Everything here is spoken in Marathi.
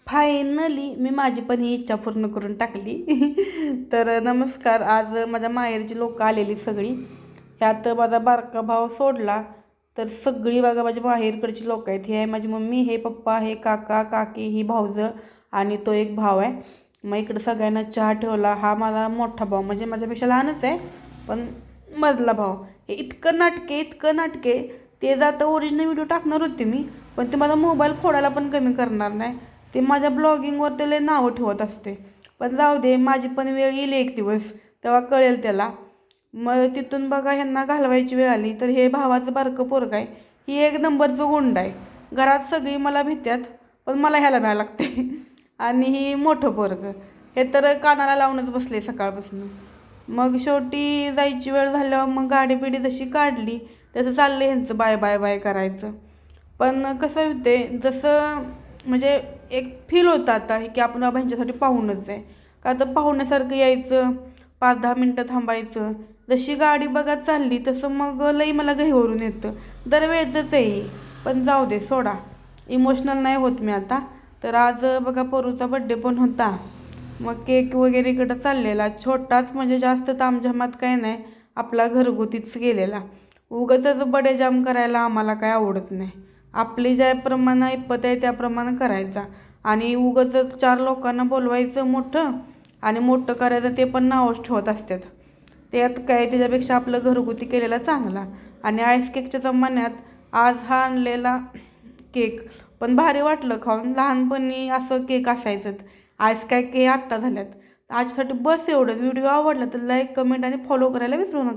फायनली मी माझी पण ही इच्छा पूर्ण करून टाकली. तर नमस्कार. आज माझ्या माहेरची लोक आलेली सगळी. ह्यात माझा बारका भाव सोडला तर सगळी बघा माझ्या माहेरकडची लोक आहेत. हे आहे माझी मम्मी, हे पप्पा, हे काका काकी, ही भाऊजं आणि तो एक भाव आहे. मग इकडं सगळ्यांना चहा ठेवला. हा माझा मोठा भाऊ, म्हणजे माझ्यापेक्षा लहानच आहे पण मधला भाव. हे इतकं नाटके ते जातं. ओरिजिनल व्हिडिओ टाकणार होते मी, पण ते माझा मोबाईल फोडायला पण कमी करणार नाही. ते माझ्या ब्लॉगिंगवर त्याला नावं ठेवत असते. पण जाऊ दे, माझी पण वेळ येईल एक दिवस, तेव्हा कळेल त्याला. मग तिथून बघा ह्यांना घालवायची वेळ आली तर हे भावाचं बारकं पोरगं आहे. ही एक नंबरचं गुंड आहे. घरात सगळी मला भित्यात पण मला ह्याला भ्यायला लागते. आणि ही मोठं पोरगं हे तर कानाला लावूनच बसले सकाळपासून. मग शेवटी जायची वेळ झाल्यावर मग गाडी बिडी जशी काढली तसं चाललं ह्यांचं बाय बाय बाय करायचं. पण कसं होते, जसं म्हणजे एक फील होतं आता की आपण बाबा ह्यांच्यासाठी पाहूनच आहे. का तर पाहुण्यासारखं यायचं, 5-10 मिनटं थांबायचं. जशी गाडी बघा चालली तसं मग लई मला गहीवरून येतं. दरवेळेचंच आहे. पण जाऊ दे, सोडा, इमोशनल नाही होत मी आता. तर आज बघा पोरूचा बड्डे पण होता. मग केक वगैरे इकडं चाललेला छोटाच, म्हणजे जास्त तामझामात काय नाही, आपला घरगुतीच गेलेला. उगाचच बडे जाम करायला आम्हाला काय आवडत नाही. आपली ज्याप्रमाणे ऐपत आहे त्याप्रमाणे करायचा. आणि उगाचच 4 लोकांना बोलवायचं मोठं आणि मोठं करायचं, ते पण नावच ठेवत असतात. त्यात काय, त्याच्यापेक्षा आपलं घरगुती केलेला चांगला. आणि आईस केकच्या जमान्यात आज हा आणलेला केक पण भारी वाटलं खाऊन. लहानपणी असं केक असायचंच. आईस काय के आत्ता झाल्यात. आजसाठी बस एवढंच. व्हिडिओ आवडला तर लाईक, कमेंट आणि फॉलो करायला विसरू नका.